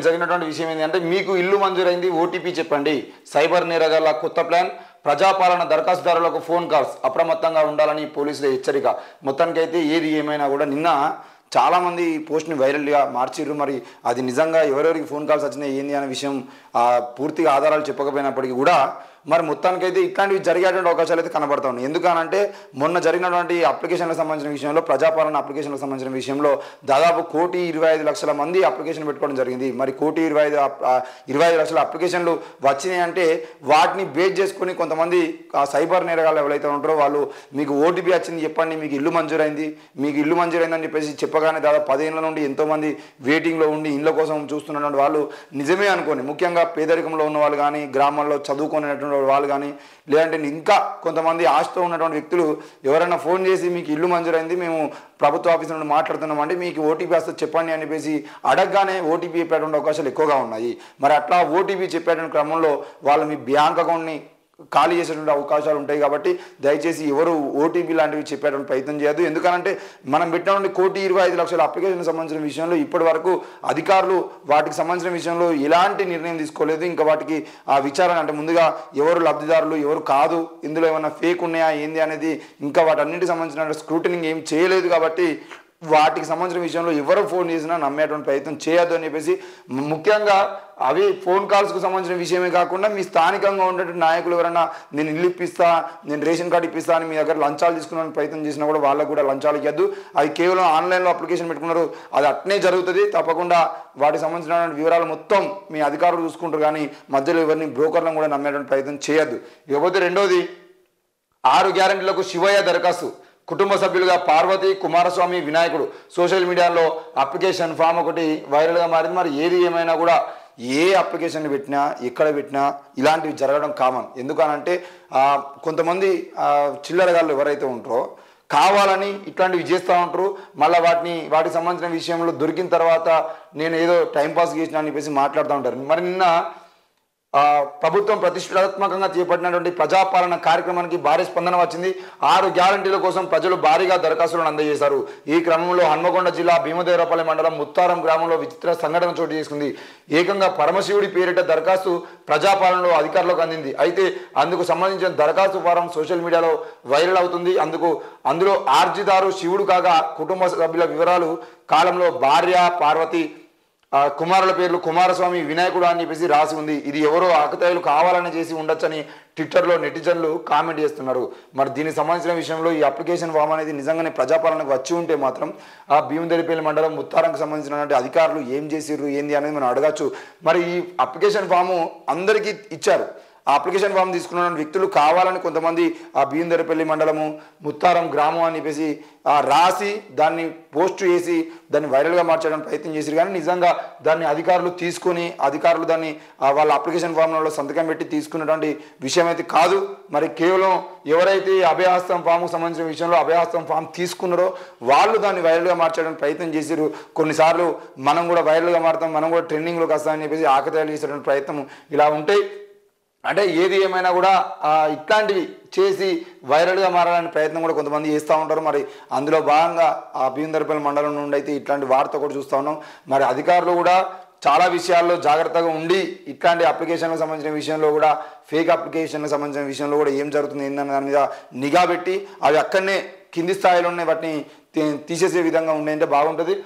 జరిగినటువంటి విషయం ఏంటంటే మీకు ఇల్లు మంజూరైంది ఓటీపీ చెప్పండి సైబర్ నేరగాళ్ల కొత్త ప్లాన్ ప్రజాపాలన దరఖాస్తుదారులకు ఫోన్ కాల్స్ అప్రమత్తంగా ఉండాలని పోలీసుల హెచ్చరిక మొత్తానికైతే ఏది ఏమైనా కూడా నిన్న చాలామంది ఈ పోస్ట్ని వైరల్గా మార్చిర్రు మరి అది నిజంగా ఎవరెవరికి ఫోన్ కాల్స్ వచ్చినాయి ఏంది అనే విషయం పూర్తిగా ఆధారాలు చెప్పకపోయినప్పటికీ కూడా మరి మొత్తానికైతే ఇట్లాంటివి జరిగేటువంటి అవకాశాలు అయితే కనబడతా ఉన్నాయి ఎందుకనంటే మొన్న జరిగినటువంటి అప్లికేషన్లకు సంబంధించిన విషయంలో ప్రజాపాలన అప్లికేషన్లకు సంబంధించిన విషయంలో దాదాపు 1,25,00,000 మంది అప్లికేషన్ పెట్టుకోవడం జరిగింది మరి 1,25,00,000 అప్లికేషన్లు వచ్చినాయి అంటే వాటిని బేస్ చేసుకొని కొంతమంది సైబర్ నేరగాళ్ళు ఎవరైతే ఉంటారో వాళ్ళు మీకు ఓటీపీ వచ్చింది చెప్పండి మీకు ఇల్లు మంజూరైందని చెప్పేసి చెప్పగానే దాదాపు 10 ఏళ్ల నుండి ఎంతోమంది వెయిటింగ్లో ఉండి ఇళ్ళ కోసం చూస్తున్నటువంటి వాళ్ళు నిజమే అనుకోని ముఖ్యంగా పేదరికంలో ఉన్న వాళ్ళు కానీ గ్రామాల్లో చదువుకునేటువంటి వాళ్ళు కానీ లేదంటే ఇంకా కొంతమంది ఆశతో ఉన్నటువంటి వ్యక్తులు ఎవరైనా ఫోన్ చేసి మీకు ఇల్లు మంజూరైంది మేము ప్రభుత్వ ఆఫీస్ నుండి మాట్లాడుతున్నామంటే మీకు ఓటీపీ వస్తే చెప్పండి అని చెప్పేసి అడగగానే ఓటీపీ చెప్పేటువంటి అవకాశాలు ఎక్కువగా ఉన్నాయి మరి అట్లా ఓటీపీ చెప్పేటువంటి క్రమంలో వాళ్ళు మీ బ్యాంక్ అకౌంట్ని ఖాళీ చేసేటువంటి అవకాశాలు ఉంటాయి కాబట్టి దయచేసి ఎవరు ఓటీపీ లాంటివి చెప్పేటువంటి ప్రయత్నం చేయదు ఎందుకనంటే మనం పెట్టినటువంటి 1,25,00,000 అప్లికేషన్ సంబంధించిన విషయంలో ఇప్పటి వరకు అధికారులు వాటికి సంబంధించిన విషయంలో ఎలాంటి నిర్ణయం తీసుకోలేదు ఇంకా వాటికి ఆ విచారణ అంటే ముందుగా ఎవరు లబ్ధిదారులు ఎవరు కాదు ఇందులో ఏమైనా ఫేక్ ఉన్నాయా ఏంది అనేది ఇంకా వాటన్నిటికి సంబంధించిన స్క్రూటనింగ్ ఏం చేయలేదు కాబట్టి వాటికి సంబంధించిన విషయంలో ఎవరు ఫోన్ చేసినా నమ్మేటువంటి ప్రయత్నం చేయొద్దు అని చెప్పేసి ముఖ్యంగా అవి ఫోన్ కాల్స్కు సంబంధించిన విషయమే కాకుండా మీ స్థానికంగా ఉండేటువంటి నాయకులు ఎవరైనా నేను ఇల్లు ఇప్పిస్తా నేను రేషన్ కార్డు ఇప్పిస్తా అని మీ దగ్గర లంచాలు తీసుకునే ప్రయత్నం చేసినా కూడా వాళ్ళకు కూడా లంచాలు ఇవ్వద్దు అది కేవలం ఆన్లైన్లో అప్లికేషన్ పెట్టుకున్నారు అది అట్నే జరుగుతుంది తప్పకుండా వాటికి సంబంధించిన వివరాలు మొత్తం మీ అధికారులు చూసుకుంటారు కానీ మధ్యలో ఎవరిని బ్రోకర్లను కూడా నమ్మేటువంటి ప్రయత్నం చేయొద్దు ఇకపోతే రెండోది 6 గ్యారెంటీలకు శివయ్య దరఖాస్తు కుటుంబ సభ్యులుగా పార్వతి కుమారస్వామి వినాయకుడు సోషల్ మీడియాలో అప్లికేషన్ ఫామ్ ఒకటి వైరల్గా మారింది మరి ఏది ఏమైనా కూడా ఏ అప్లికేషన్ పెట్టినా ఎక్కడ పెట్టినా ఇలాంటివి జరగడం కామన్ ఎందుకనంటే కొంతమంది చిల్లరగాళ్ళు ఎవరైతే ఉంటారో కావాలని ఇట్లాంటివి చేస్తూ ఉంటారు మళ్ళీ వాటికి సంబంధించిన విషయంలో దొరికిన తర్వాత నేను ఏదో టైంపాస్ చేసినా అని చెప్పేసి మాట్లాడుతూ ఉంటారు మరి నిన్న ప్రభుత్వం ప్రతిష్టాత్మకంగా చేపట్టినటువంటి ప్రజాపాలన కార్యక్రమానికి భారీ స్పందన వచ్చింది 6 గ్యారంటీల కోసం ప్రజలు భారీగా దరఖాస్తులను అందజేశారు ఈ క్రమంలో హన్మకొండ జిల్లా భీమదేవరపల్లి మండలం ముత్తారం గ్రామంలో విచిత్ర సంఘటన చోటు చేసుకుంది ఏకంగా పరమశివుడి పేరిట దరఖాస్తు ప్రజాపాలనలో అధికారులకు అందింది అయితే అందుకు సంబంధించిన దరఖాస్తు ఫారం సోషల్ మీడియాలో వైరల్ అవుతుంది అందులో ఆర్జిదారు శివుడు కాగా కుటుంబ సభ్యుల వివరాలు కాలంలో భార్య పార్వతి కుమారుల పేర్లు కుమారస్వామి వినాయకుడు అని చెప్పేసి రాసి ఉంది ఇది ఎవరో ఆకతాయిలు కావాలని చేసి ఉండొచ్చని ట్విట్టర్లో నెటిజన్లు కామెంట్ చేస్తున్నారు మరి దీనికి సంబంధించిన విషయంలో ఈ అప్లికేషన్ ఫామ్ అనేది నిజంగానే ప్రజాపాలనకు వచ్చి ఉంటే మాత్రం ఆ భీమదేవరపల్లి మండలం ముత్తారంకు సంబంధించినటువంటి అధికారులు ఏం చేసిర్రు ఏంది అనేది మనం అడగచ్చు మరి ఈ అప్లికేషన్ ఫాము అందరికీ ఇచ్చారు ఆ అప్లికేషన్ ఫామ్ తీసుకున్న వ్యక్తులు కావాలని కొంతమంది ఆ భీమదేవరపల్లి మండలము ముత్తారం గ్రామం అని చెప్పేసి రాసి దాన్ని పోస్ట్ చేసి దాన్ని వైరల్గా మార్చడానికి ప్రయత్నం చేశారు కానీ నిజంగా దాన్ని అధికారులు దాన్ని వాళ్ళ అప్లికేషన్ ఫామ్లలో సంతకం పెట్టి తీసుకున్నటువంటి విషయం అయితే కాదు మరి కేవలం ఎవరైతే అభయహస్తం ఫామ్కు సంబంధించిన విషయంలో అభయహస్తం ఫామ్ తీసుకున్నారో వాళ్ళు దాన్ని వైరల్గా మార్చడానికి ప్రయత్నం చేశారు కొన్నిసార్లు మనం కూడా వైరల్గా మారుతాం మనం కూడా ట్రెండింగ్లోకి వస్తామని చెప్పేసి ఆకతాయిలు చేసేటువంటి ప్రయత్నం ఇలా ఉంటాయి అంటే ఏది ఏమైనా కూడా ఇట్లాంటివి చేసి వైరల్గా మారాలని ప్రయత్నం కూడా కొంతమంది చేస్తూ ఉంటారు మరి అందులో భాగంగా ఆ భీమదేవరపల్లి మండలం నుండి అయితే ఇట్లాంటి వార్త కూడా చూస్తూ ఉన్నాం మరి అధికారులు కూడా చాలా విషయాల్లో జాగ్రత్తగా ఉండి ఇట్లాంటి అప్లికేషన్లకు సంబంధించిన విషయంలో కూడా ఫేక్ అప్లికేషన్లకు సంబంధించిన విషయంలో కూడా ఏం జరుగుతుంది ఏందన్న దాని మీద నిఘా పెట్టి అవి అక్కడనే కింది స్థాయిలోనే వాటిని తీసేసే విధంగా ఉండేంటే బాగుంటుంది